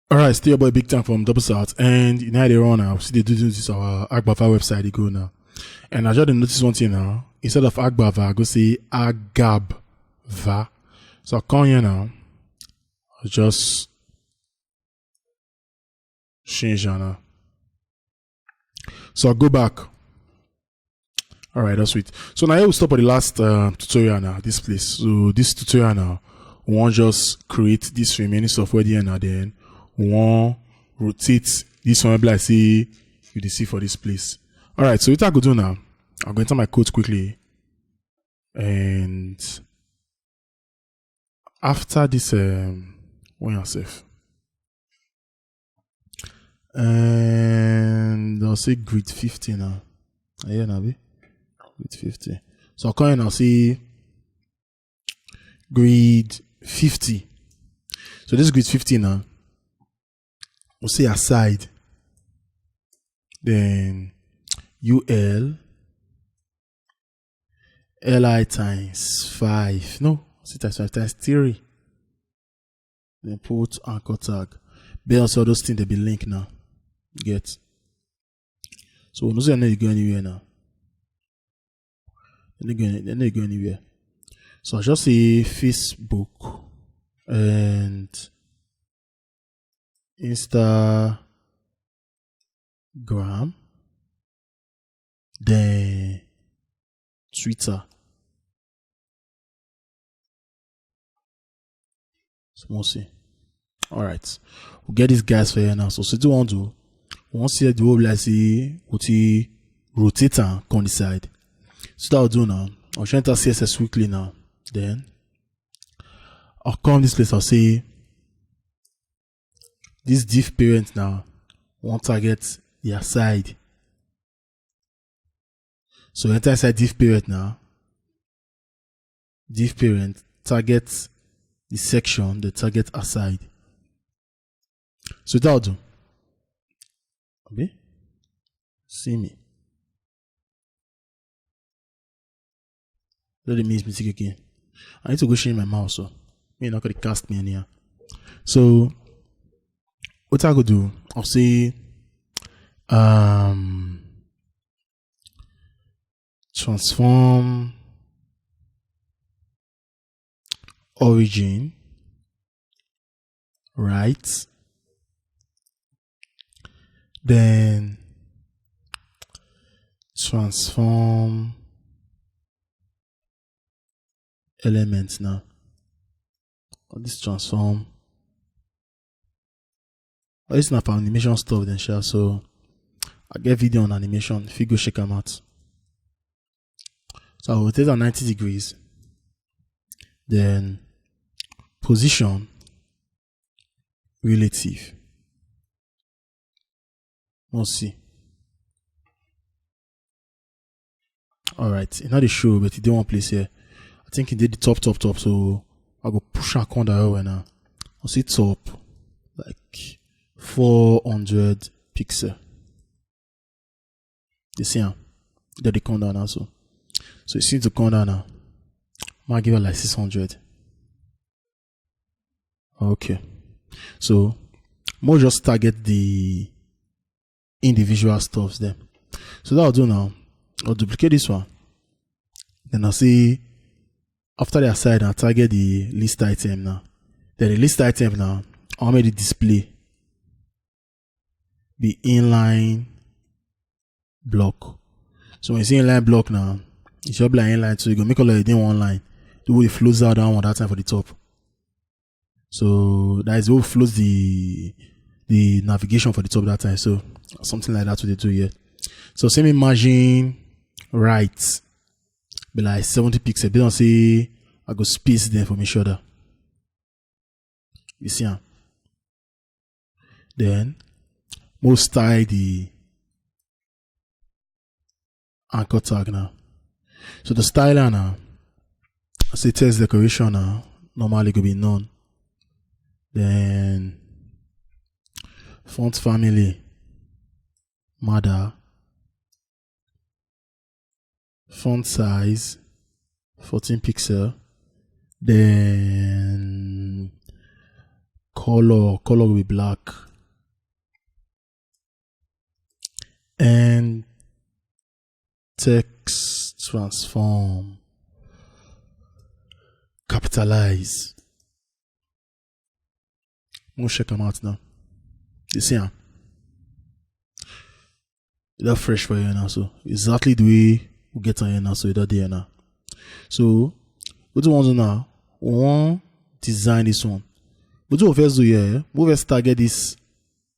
All right, still your boy Big Tank from Double South, and you know how they run now. See, they do this our Agbava website. They go now, and I just notice one thing now. Instead of Agbava, I go say Agabva. So I come here now. I just change that now. So I go back. All right, that's sweet. So now I will stop at the last tutorial now. This place. So this tutorial now, we want just create this remaining software there now. Then we want rotate this one like say you see for this place. All right. So what I go do now? I'm going to enter my code quickly, and after this, one yourself, and I'll say grid 50 now. Yeah, now be. Grid 50. So I'll come in and I'll see grid 50. So this grid 50 now. We'll say aside. Then UL LI times 5. No, see times 5 times 3. Then put anchor tag. But also those things they be linked now. Get. So no say I know you go anywhere now. They're not going anywhere. So I just say Facebook and Instagram, then Twitter. So we'll see. All right, we'll get these guys for here now. So do want to see the whole like see what he rotate and on the side. So that I'll do now. I'll try to enter CSS weekly now. Then I'll come this place. I'll say this div parent now. Want target their side. So enter inside div parent now. Div parent target the section, the target aside. So that I'll do. Okay. See me. Let me mistake again. I need to go change my mouse, so you're not gonna cast me in here. So what I go do, I'll say transform origin right, then transform elements now. On this transform. It's not for animation stuff then share. So I get video on animation. If you go check them out. So I will rotate on 90 degrees. Then position relative. We'll see. Alright, not the show, but it did one place here. I think it did the top, so I'll go push a corner right now. I'll see top, like 400 pixel. You see how? Did the count down also. So you see the count down now. I'll give it like 600. Okay. So, more just target the individual stuffs there. So that I'll do now. I'll duplicate this one. Then I'll see after the aside, I'll target the list item now. Then the list item now, I'll make the display be inline block. So when you see inline block now, it should be like inline, so you can make all of it in one line. The way it flows out down that time for the top. So that is what flows the navigation for the top that time. So something like that what they do here. So same imagine right. Be like 70 pixels. They don't say I go space the information there. You see how? Then we'll style the anchor tag now. So the styler now, I say text decoration now, normally could be none. Then font family, mother, font size 14 pixel, then color will be black, and text transform, capitalize. We'll check them out now. You see them? They're fresh for you now, so exactly the way we get on here now, so it's there now. So what do we want to do now? We want to design this one. What do we first do here? We first target this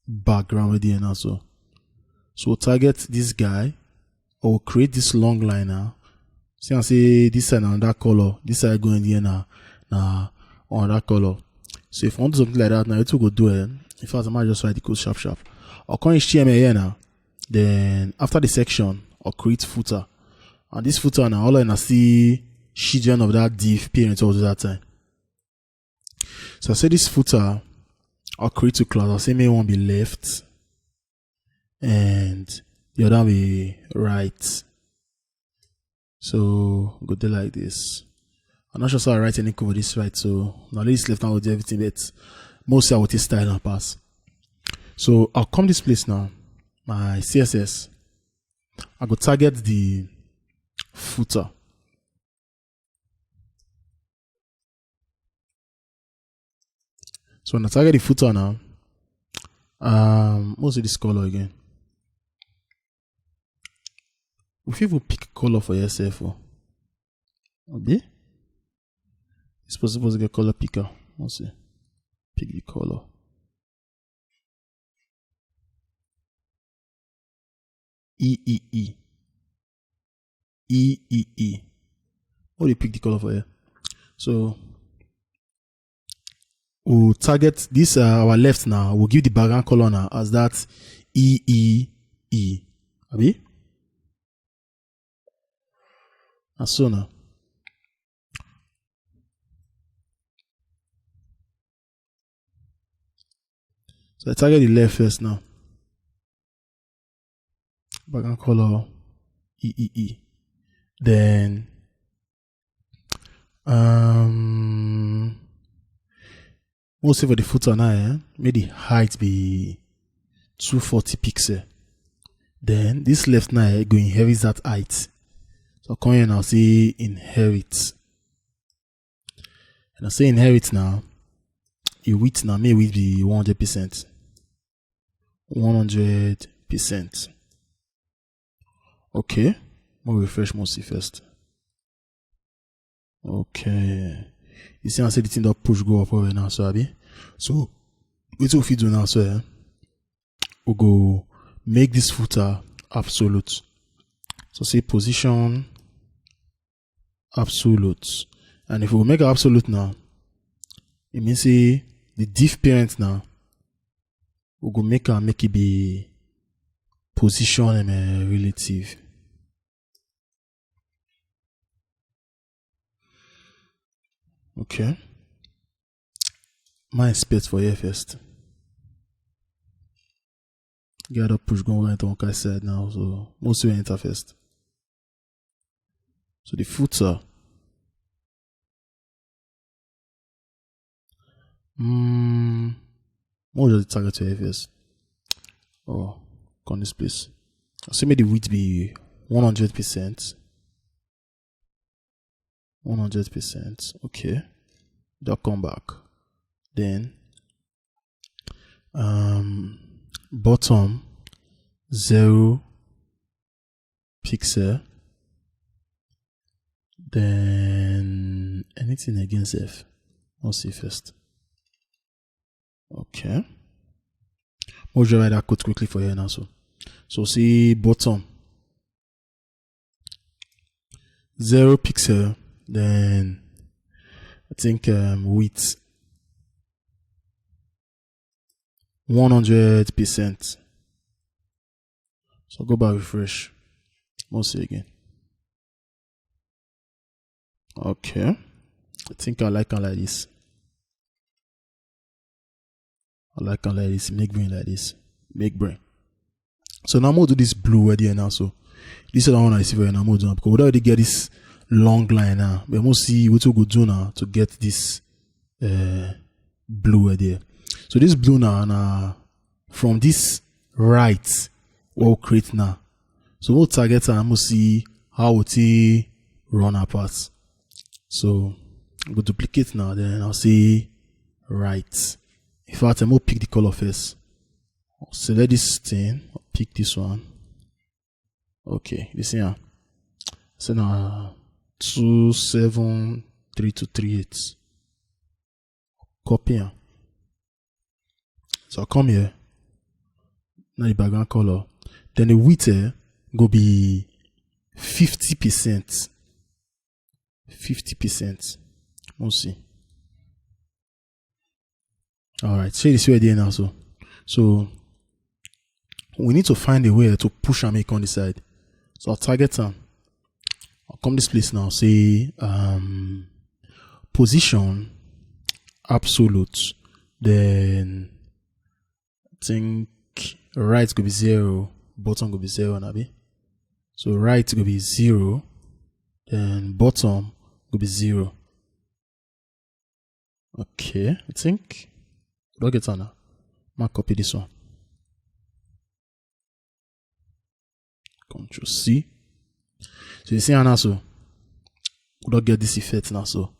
background with here now, so we'll target this guy, or we'll create this long line now. See, I say this side now that color, this side going here now on that color. So if I want to do something like that now, it will go do it. In fact, I might just write the code sharp. I'll call HTML here now. Then after the section, I'll create footer. And this footer now, all I see children of that div parent all that time. So I say this footer, I'll create two classes. I'll say maybe one be left and the other be right. So go there like this. I'm not sure how I write any code for this right, so now this left now will do everything, but mostly I will take style and pass. So I'll come this place now, my CSS. I go target the footer. So when I target the footer now, what's this color again? If you pick color for yourself, okay? It's possible to get color picker. Let's see. Pick the color. E. What do you pick the color for here? So we'll target this our left now. We'll give the background color now as that E. Abi? And so now. So I target the left first now. Background color E. Then we'll say for the footer now, may the height be 240 pixels. Then this left now go inherit that height. So come here now, say inherit. And I say inherit now. The width now may width be 100%. 100%. Okay. We'll refresh mostly first. Okay. You see I say the thing that push go up over now, so Abby. So what we do now, so we'll go make this footer absolute. So say position absolute. And if we make it absolute now, it means say the div parent now, we'll go make it be position and relative. Okay. My expect for here first. Get up push go right on I said now, so most will enter first. So the footer. What does the target to here first? Oh, on this place. So maybe the width be 100%. 100%. Okay. They'll come back. Then bottom 0 pixel. Then anything against F. Let's see first. Okay. We'll just write that code quickly for you now. So see bottom 0 pixel. Then I think width 100%. So go back, refresh. We'll see again. Okay. I think I like it like this. I like it like this. Make brain like this. Make brain. So now I'm going to do this blue right here now. So this is the one I see for you now. I'm going to do because we already get this long line now. But we'll see what we go do now to get this blue right there. So this blue now, from this right, we'll create now. So we'll target and we'll see how we run our path. So I'm going to duplicate now, then I'll say right. In fact, I'm going to pick the color first. I'll select this thing, I'll pick this one. Okay, this here. So now 273238. Copy here. So I'll come here. Now the background color. Then the width here go be 50%. 50%. We'll see. Alright, so this way there now. So we need to find a way to push and make on the side. So I'll target them. I'll come this place now, say position absolute, then I think right could be 0, bottom could be 0, Nabi. So right could be 0, then bottom could be 0. Okay, I think we'll get on now. I'll copy this one. Control C. So you see now, so we don't get this effect now. So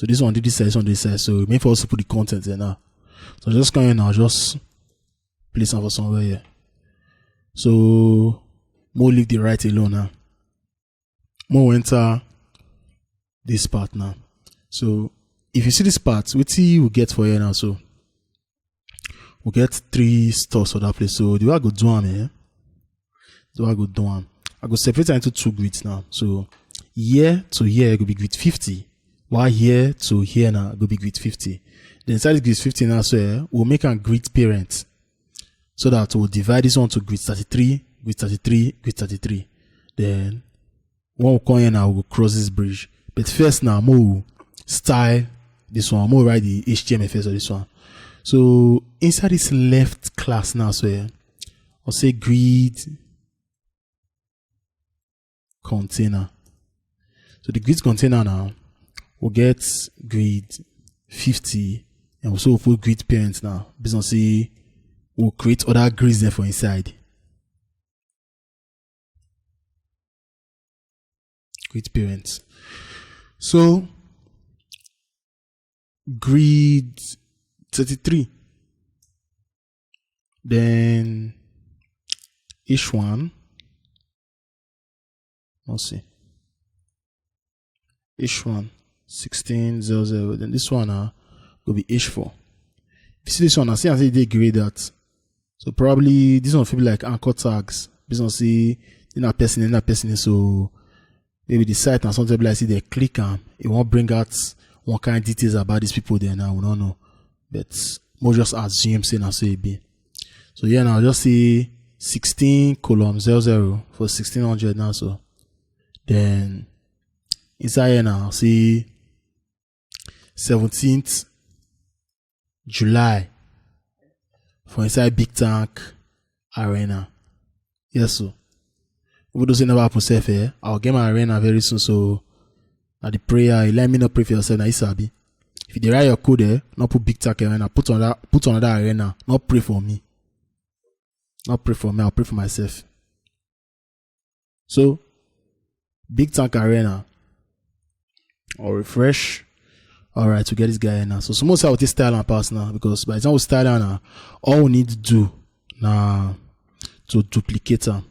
this one did this side, this one did this side. So maybe for us to put the content there now. So just come in now, just place it for somewhere here. So more leave the right alone now. More enter this part now. So if you see this part, what you get for here now? So we get 3 stores for that place. So the way I go do them here. I go separate it into 2 grids now. So here to here go be grid 50, while here to here now go be grid 50. Then inside the grid 50 now, so we'll make a grid parent, so that we'll divide this one to grid 33, grid 33, grid 33. Then when we come here now, we'll cross this bridge. But first now, we'll style this one. We'll write the HTML first of this one. So inside this left class now, so I'll say grid container. So the grid container now will get grid 50, and also we'll put grid parent now. Business we'll create other grids there for inside. Grid parent. So grid 33. Then H1. Let's see. H1 1600. Then this one will be H4. If you see this one, I see they grade that. So probably this one will be like anchor tags. Business see in a person. So maybe the site and something like see they click and it won't bring out one kind of details about these people there now. We don't know. But more just assume say now so it be. So yeah, now just see 16:00 for 1600 now. So then inside here now, see 17th July for inside Big Tank Arena. Yes, so if those never happen safe here, I'll get my arena very soon. So at the prayer, you let me not pray for yourself. Now Isabi. If you write your code there, not put Big Tank Arena, put on that arena, not pray for me. Not pray for me, I'll pray for myself. So Big Tank Arena. Or refresh. Alright, to get this guy in now. So most I will take style and pass now, because by the time we style now, all we need to do now to duplicate them.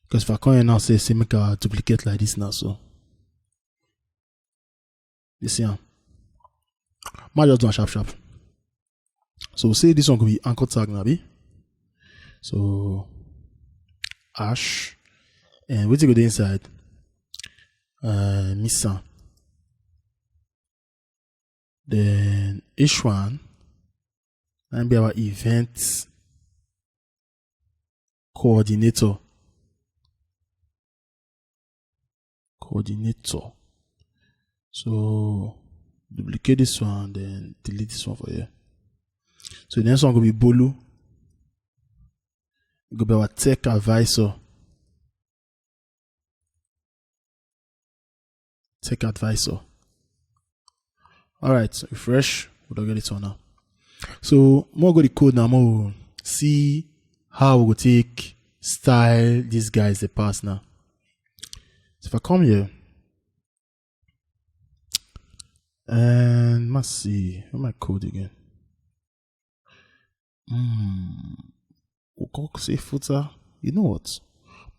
Because if I come here now say make a duplicate like this now, so you see might just do a sharp. So we'll say this one could be anchor tag now, be. So hash and we take the inside Missa. Then H1 and be our event coordinator. So duplicate this one, then delete this one for here. So the next one will be Bolu. It will be our tech advisor. Alright, refresh. We'll get it on now. So more go the code now, more see how we go take style these guys the pass now. So if I come here and must see where my code again. We'll go say footer. You know what?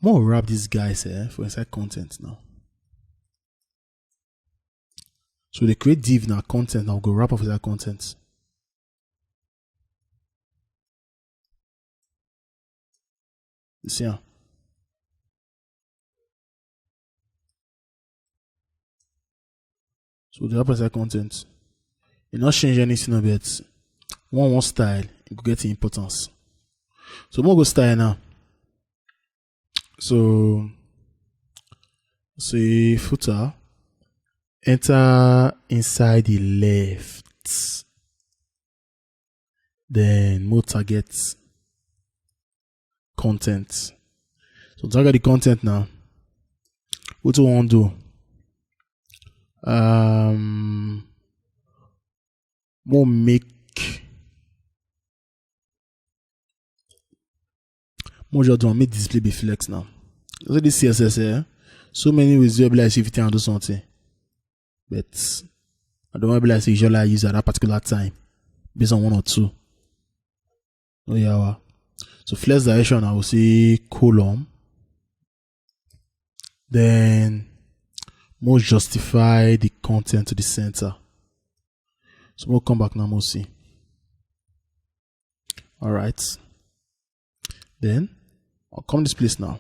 More wrap these guys here for inside content now. So they create div now content now go wrap up with that content. You see how? So the wrap up that content. You not change anything of it. One style, it go get importance. So more go style now. So say footer. Enter inside the left. Then more target content. So target the content now. What do we want to do? More make more just do make display be flex now. So this CSS here, so many ways you able to if you do something. But I don't want to be like usually I use at that particular time based on one or two. Oh yeah. So flex direction I will say column. Then more justify the content to the center. So we'll come back now, we'll see. Alright. Then I'll come this place now.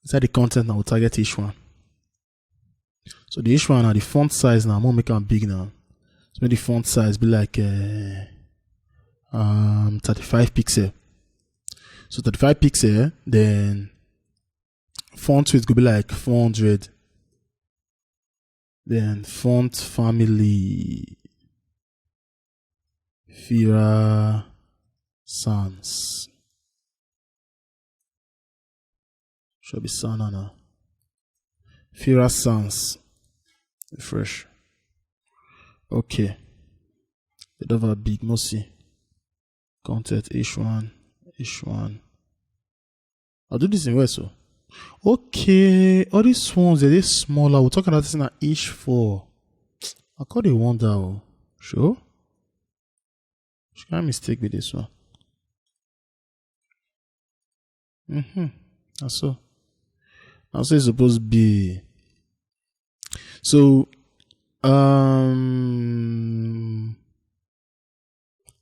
Inside the content now we'll target each one. So the H1 now, the font size now, I'm gonna make it big now. So make the font size be like 35 pixel. So 35 pixel, then font width could be like 400. Then font family Fira Sans. Should be Sana now. Fira Sans. Refresh. Okay. They don't have a big mossy. Content H1. I'll do this in where so. Okay. All these ones they're smaller. We're talking about this in an H4. I call it wonder. Oh. Sure. She can't mistake with this one. That's so. I'll say it's supposed to be. So,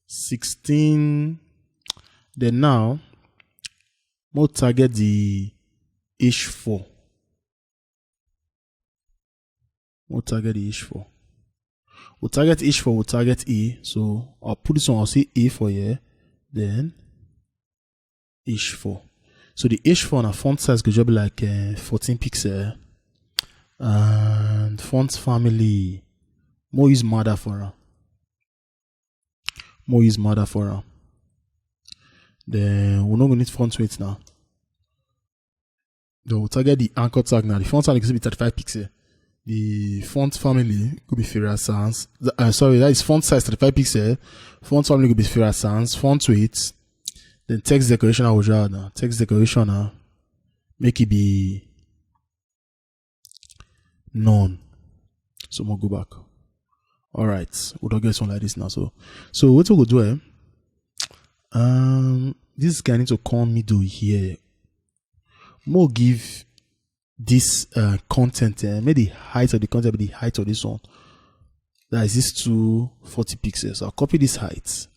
16. Then now, we'll target the H4. We'll target the H4. We'll target H4, we'll target E. So, I'll put this one, I'll say A for here. Then, H4. So, the H4 now font size could just be like 14 pixel. And font family, more use Mother for her. Then we're not going to need font weight now. Then we'll target the anchor tag now. The font size could be 35 pixel. The font family could be Fira Sans. Sorry, that is font size 35 pixel. Font family could be Fira Sans. Font weight. Then text decoration I will draw now. Text decoration now. Make it be none. So we'll go back. Alright, we'll don't get one like this now. So what we'll do this guy need to come middle here. More give this content maybe the height of the content be the height of this one. That is this 240 pixels. So I'll copy this height.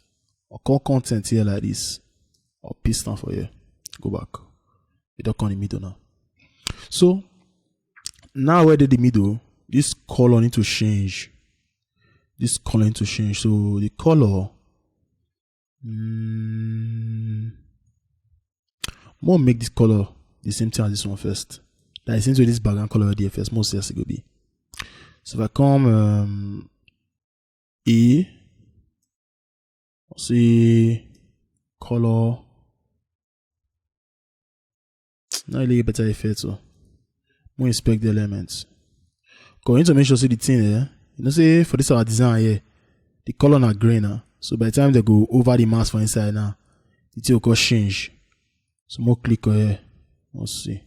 I'll call content here like this. I'll paste down for here. Go back. It don't come in the middle now. So now where did the middle, this color need to change. So the color more make this color the same thing as this one first. That is into this background color there first. Most yes it will be. So if I come E, I'll see color. Now I get better effect so. We inspect the elements. Going to make sure see the thing here. You know, say for this our design here, the color na gray now. So by the time they go over the mask for inside now, it will go change. So more click on here. Let's see.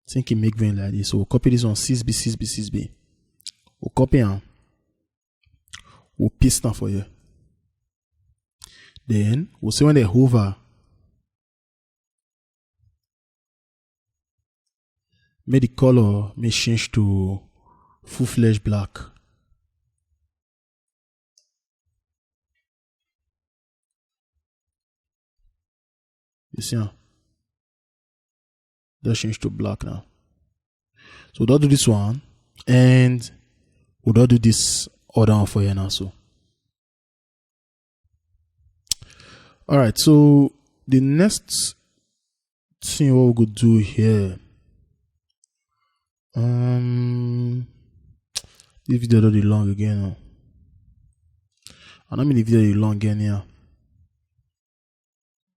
I think it make vein like this. So we'll copy this on 6B. We'll copy and we'll paste now for you. Then we'll see when they hover. Make the color may change to full-fledged black. You see now? That change to black now. So we'll do this one and we'll do this other one for you now. So alright, so the next thing what we could do here. This video already long again now. And I mean the video is long again here.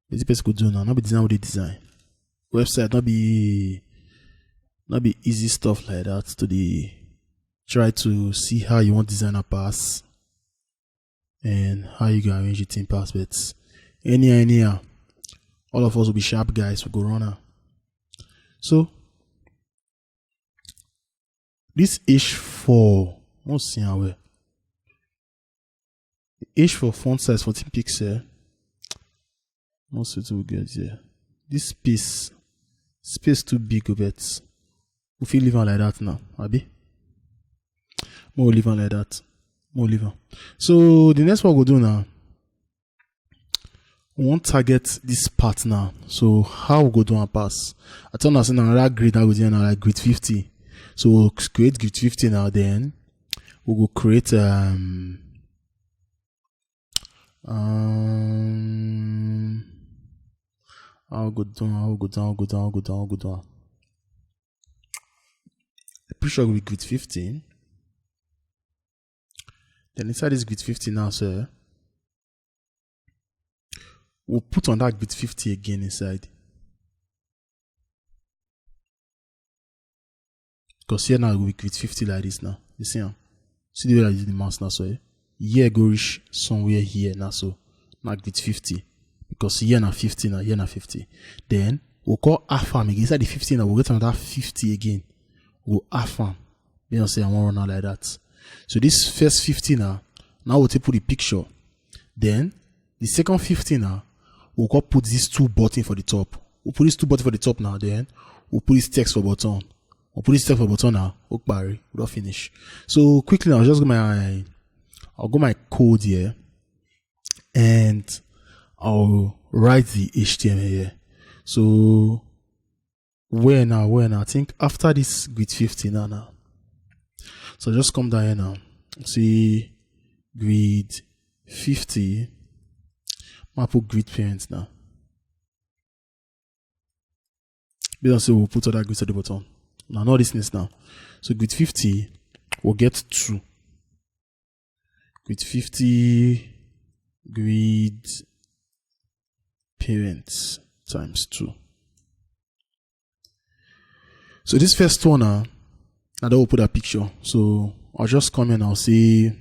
This person could do now. Not be design with the design. Website not be easy stuff like that to the try to see how you want designer pass and how you can arrange it in pass. But anyhow, all of us will be sharp guys. We go runner. So this H4, let's see how we H4 font size 14 pixel. Most it will get here. This space too big of it. We feel leave on like that now, Abi. More leave on like that. More leave on. So the next one we'll do now. We want to target this part now. So how we go do and pass? I tell us another grid that we do now, like grid 50. So we'll create grid 50 now. Then we will create I'll go down. I'm pretty sure we'll be grid 15. Then inside this grid 50 now, sir, we'll put on that grid 50 again inside. Because here now we'll be grid 50 like this now. You see how? See the way I use the mouse now, so here go reach somewhere here now, so now grid 50. Because here na 50 now, here na 50. Then we'll call half arm again. Inside the 50 now, we'll get another 50 again. We'll half arm. You know, say I want to run out like that. So this first 50 now we'll take put the picture. Then the second 50 now, we'll go put these two buttons for the top. We'll put these two buttons for the top now. Then we'll put this text for button. We'll put this text for button now. Okbari, we'll finish. So quickly now, I'll go my code here, and I'll write the HTML here. So where now? I think after this grid 50 now. So just come down here now. See grid 50. I'll put grid parents now. Because we'll put other grids at the bottom. Now not this now. So grid 50 will get 2. Grid 50 grid parents times 2. So this first one now then we'll put a picture. So I'll just come in and I'll say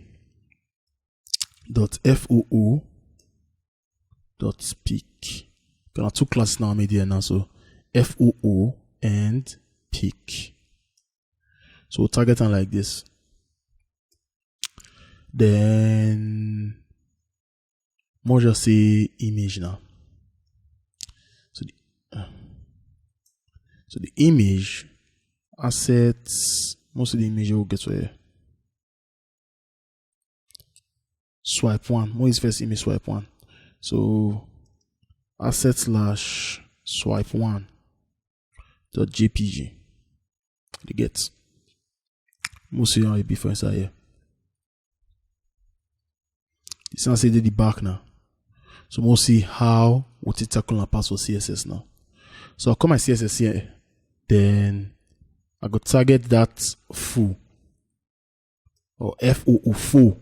.foo .pic. There are two classes now made here now, so foo and pic. So we'll target them like this. Then more just say image now. So the image assets, most of the image will get to here. Swipe 1. What is first image swipe 1? So asset / swipe 1 .jpg. You get. We'll see how it be for inside here. This now say the back now. So we'll see how what it tackle and pass for CSS now. So I'll call my CSS here. Then I go target that foo or foo foo.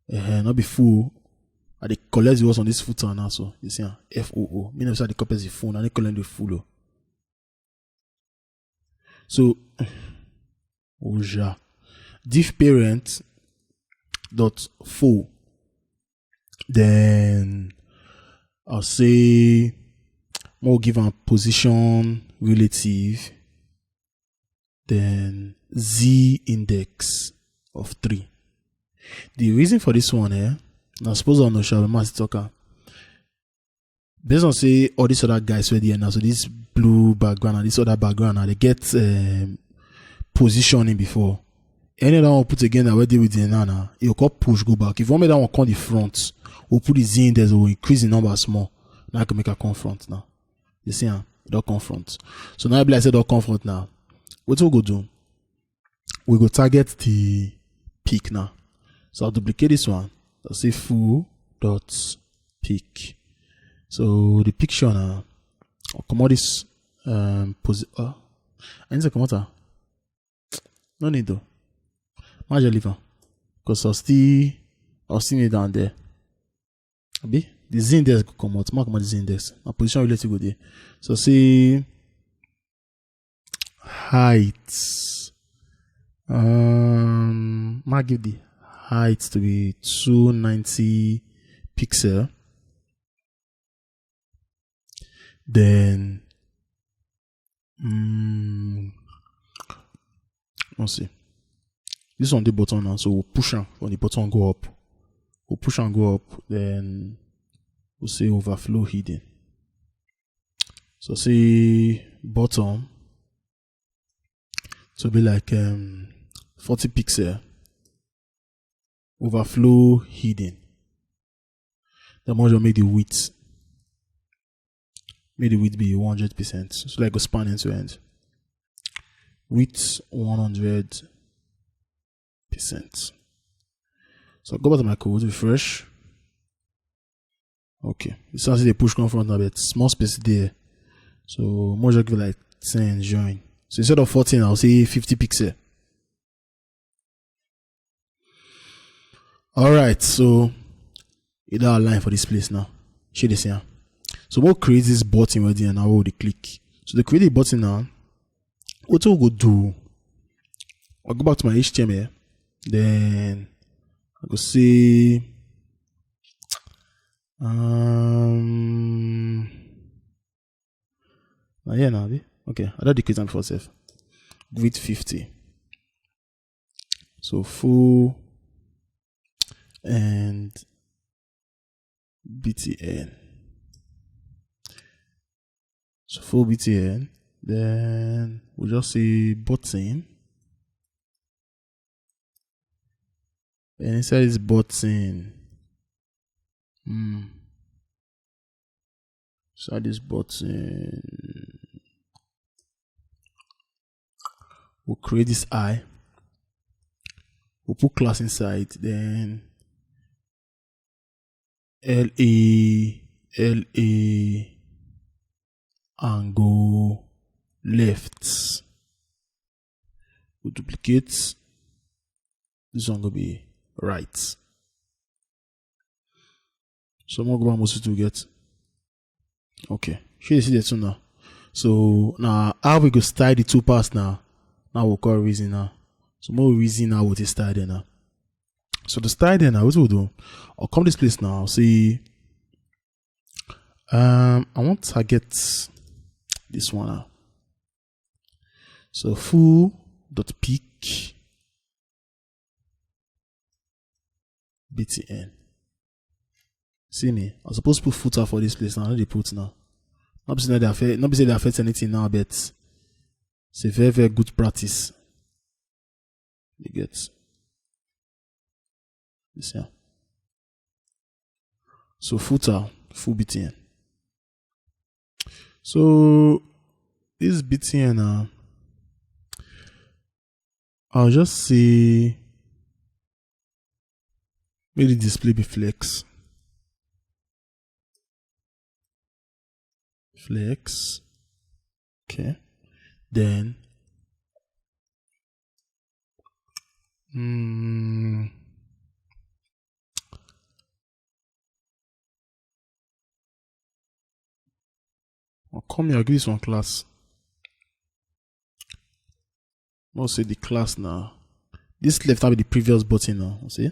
Not be foo. I dey collect the words on this footer now. So you see foo. Me never the copy the phone and they collect the full. So oja. div parent dot foo. Then I'll say we'll give a position relative. Then z index of 3. The reason for this one, now suppose I know shall be mass talker. Based on say all these other guys were there now, so this blue background and this other background now they get positioning before. Any other one put again that we deal with the now, it will call push go back. If you want me that one come the front, we'll put the z index, we'll increase the number small. Now I can make a confront now. You see, it don't confront. So now I said don't confront now. What we'll go do? We go target the peak now. So I'll duplicate this one. I'll say foo dot peak. So the picture now, I'll come out this I need to come out. No need though. Might just leave her. Because I'll still need down there. Abi? The z index could come out. Mark the z index. My position relative go there. So see height. Might give the height to be 290 pixel. Then let's see. This is on the button now, so we'll push on when the button go up. We'll push and go up, then we'll say overflow hidden. So say bottom to be like 40 pixel. Overflow hidden. Then we'll make the width. Make the width be 100%. So like a span end to end. Width 100%. So go back to my code, refresh. Okay. It sounds like they push confront now, but small space there. So more just give like 10 join. So instead of 14, I'll say 50 pixel. Alright, so it's our line for this place now. Show this here. So we'll create this button right there and now we'll click. So to create a button now, what we'll go do, I'll go back to my HTML. Then I go see yeah now okay, I don't decrease them for self. Width 50. So full and BTN. So full BTN. Then we'll just say button. And inside this button, inside this button, we'll create this I. We'll put class inside, then LA and go left. We'll duplicate. This one will be right. So more go most to get. Okay. Should you see that soon now? So now how we go style the two parts now? Now we'll call reason now. So more reason now what is style there now. So the style there now, what we'll do? I'll come this place now. See, I want to target this one now. So foo.peak BTN. See me? I'm supposed to put footer for this place now. I know they put now. Not be say they affect anything now, but it's a very, very good practice. You get this here. So footer, full BTN. So this BTN now, I'll just say maybe the display be flex. Flex. Okay. Then I'll come here, I'll give this one class. I'll say the class now This left have the previous button now. See?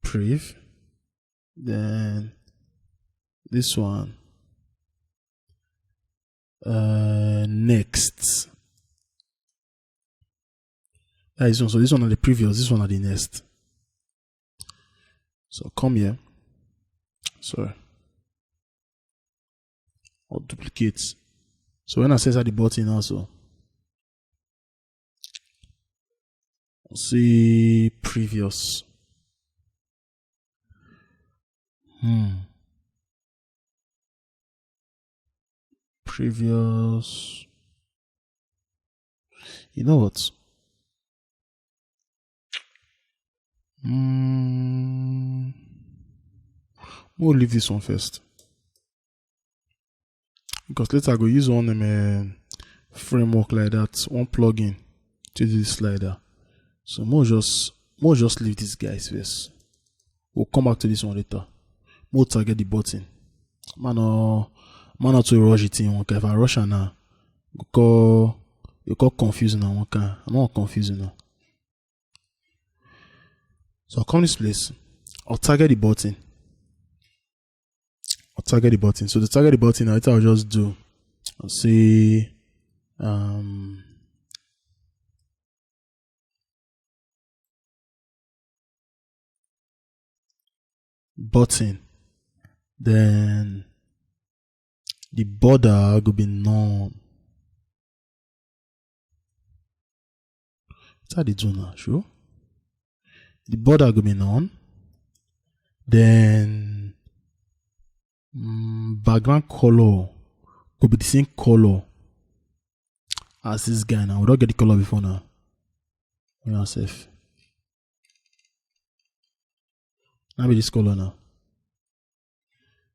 Prev. Then this one. Next. That is one. So this one are the previous, this one are the next. So come here. Sorry. Or duplicate. So when I censor the button also, see previous. Previous. You know what? We'll leave this one first, because later I go use one framework like that, one plugin to do this slider. So more just leave these guys first. We'll come back to this one later. More target the button. Man not to rush it in one. If I rush now, you call confusing now one kind. I'm not confusing now. So I'll come this place. I'll target the button. So to target the button, I'll just do. I'll say button. Then the border will be none. What's how they do now? Sure. The border will be none. Then background color could be the same color as this guy now. We don't get the color before now. We are safe. Now be this color now.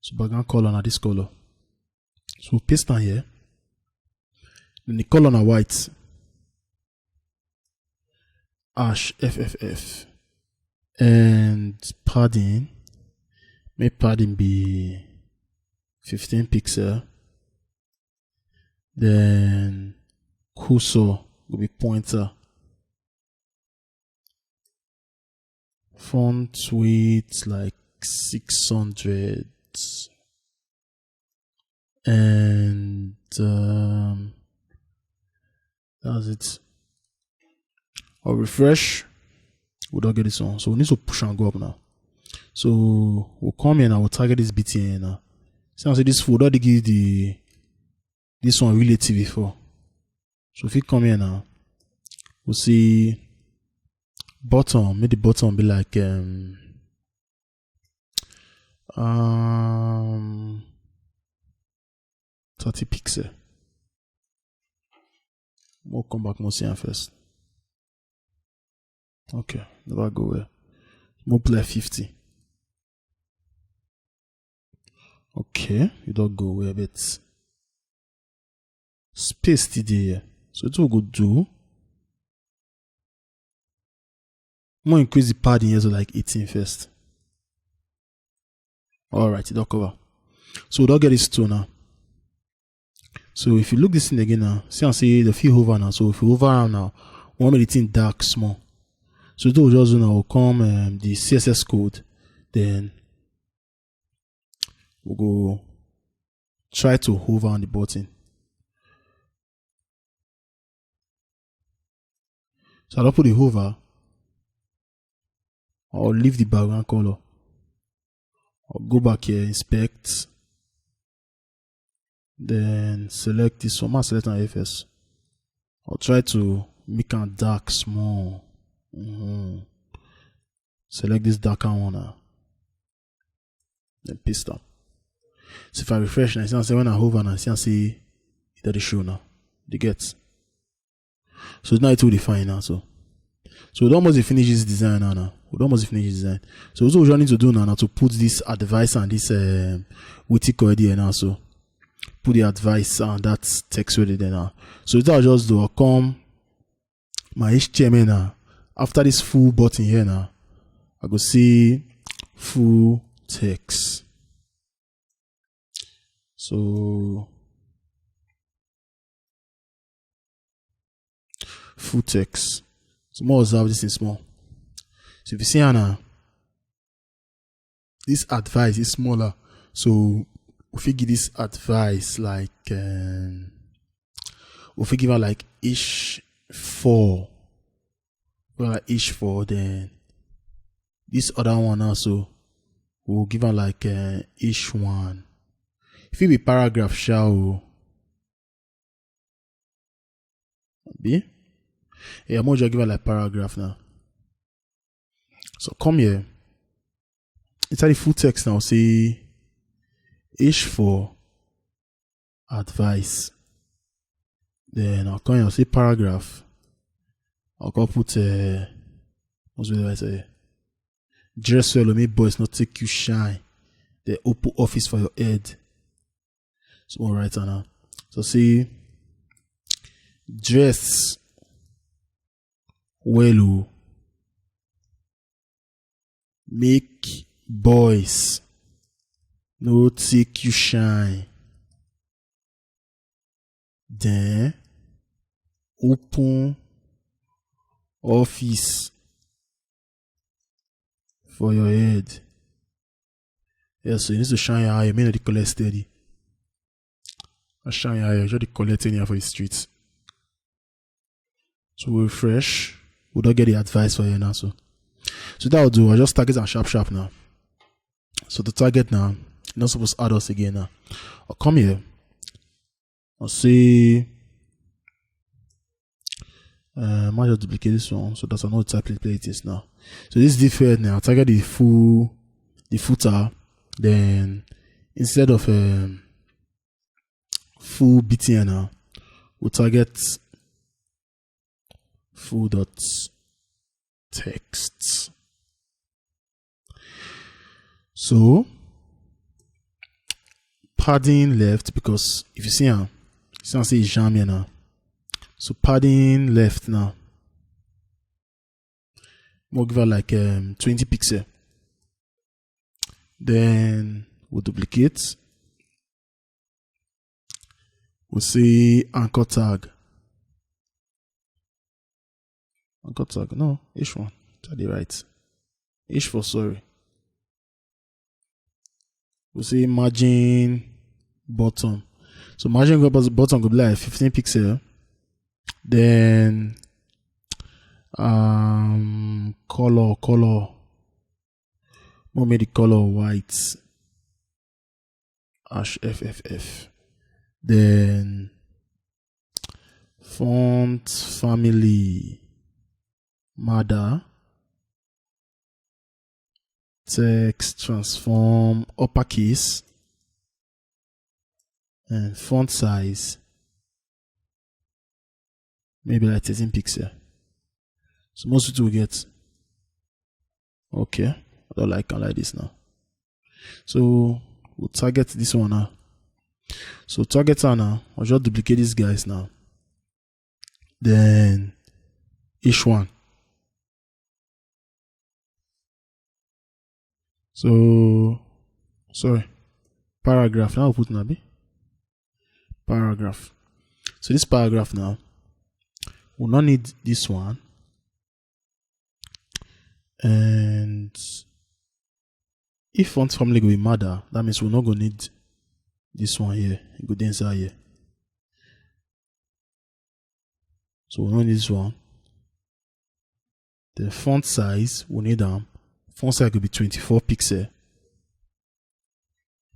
So background color now this color. So we'll paste down here. Then the color now white. Ash FFF. And padding. May padding be 15 pixel. Then cursor will be pointer. Font width like 600. And that's it. I'll refresh. We don't get this on. So we need to push and go up now. So we'll come here and we'll target this BTN now. See, this folder they give this one relative before. So if we come here now, we'll see bottom. Make the bottom be like 30 pixel. We'll come back more see first. Okay, never go where. We'll play 50. Okay, you don't go where, but space today. So it will go do. More increase the padding here to like 18 first. Alright, it don't cover. So we don't get this two now. So if you look this thing again now, see and see the feel over now. So if you over around now, we want make the thing dark small. So it will just do now will come the CSS code. Then we'll go try to hover on the button. So I'll put the hover. I'll leave the background color. I'll go back here, inspect. Then select this one. I'll select an FS. I'll try to make it dark small. Select this darker one now. Then paste up. So if I refresh now, you see when I hover now, you see it does show now. The get. So now it will define now. So we almost finish this design now. We almost finish this design. So what we need to do now to put this advice and this witty code here now. So put the advice and that text ready there now. So I'll just do. I'll come my HTML now. After this full button here now, I go see full text. So full text. So more observe this in small. So if you see Anna, this advice is smaller. So if you give this advice like if you give her like each 4, well, like each 4, then this other one also we'll give her like each 1. If it be paragraph shall be, yeah, I'm going to give her like paragraph now. So come here. Inside the full text now, say H4 advice. Then I'll come here, say paragraph. I'll go put what's the I say? Dress well, make boys not take you shine. The open office for your head. So we'll write now. So say dress well, make boys no take you shine. Then open office for your head. Yeah, so you need to shine your eye. You may not collect steady. I shine your eye. You just collect in here for the streets. So we'll refresh. We'll not get the advice for you now. So that will do. I'll just target and sharp now. So the target now, you're not supposed to add us again now. I'll come here. I'll say I might just duplicate this one so that I know what type of play it is now. So this different now. I'll target the footer. Then instead of full BTN now, we'll target full dot text. So padding left, because if you see here, you say jam here now. So padding left now. We'll give her like 20 pixels. Then we'll duplicate. We'll say anchor tag. Anchor tag. No, H1. Tell the right. H4, sorry. We'll say margin bottom. So margin bottom could be like 15 pixels. Then color. We'll make the color white. HFFF. Then font family Mada. Text transform uppercase. And font size maybe like 13 pixels. So most people will get okay. I don't like this now. So we'll target this one now. So target her now. I'll just duplicate these guys now. Then each one. So sorry. Paragraph. Now I'll put Nabi. Paragraph. So this paragraph now, we'll not need this one. And if font family go be Mada, that means we're not gonna need this one here. It go inside here. So we don't need this one. The font size we need font size could be 24 pixels.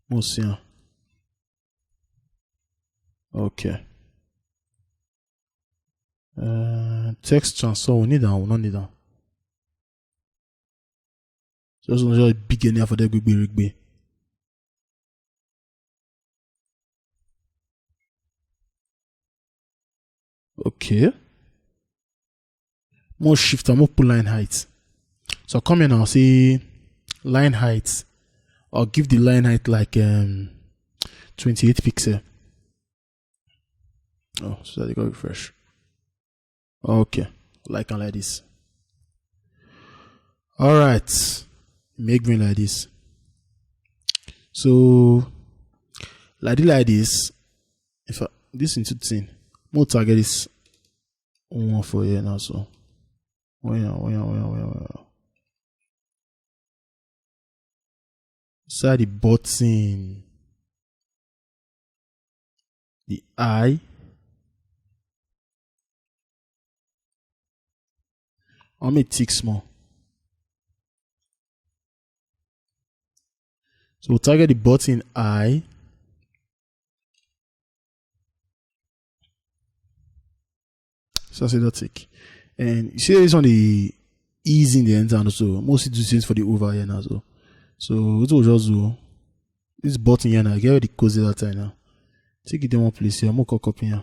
Most yeah. Okay. Text transfer we need we don't need that. So just a big enough for the big. Okay. More shift and more pull line height. So I'll come in and I'll say line height. I'll give the line height like 28 pixels. Oh, so that you go refresh. Okay, like this. All right, make green like this. So like this. If this into thing, more target this one for here now. So Inside the button, the eye. I'll make tick small. So we'll target the button eye. So I say that tick. And you see this on the ease in the end and also mostly do things for the over here now. So it will just do this button here now. Get rid of the cozy that time now. Take it in one place here. I'm gonna copy here.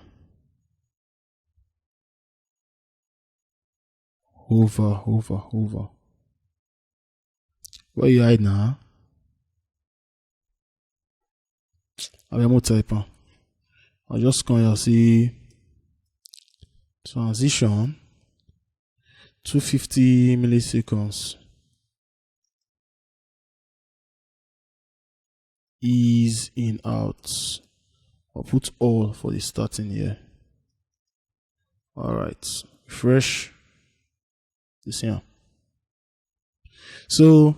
Over. Where you hide now? I am more type. I'll just come here see transition 250 milliseconds. Ease in out. I'll put all for the starting here. Alright. Refresh. This here. So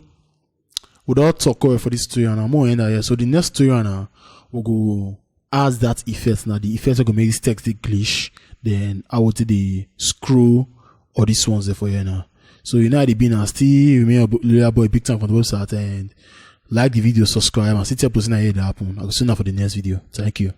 without talk over for this tutorial, I'm more end here. So the next tutorial now we'll go as that effect. Now the effect are gonna make this text the glitch. Then I will do the scroll or these ones there for you now. So you know the be now still remain a big time for the website and like the video, subscribe and see the posting I hear that happen. I'll see you now for the next video. Thank you.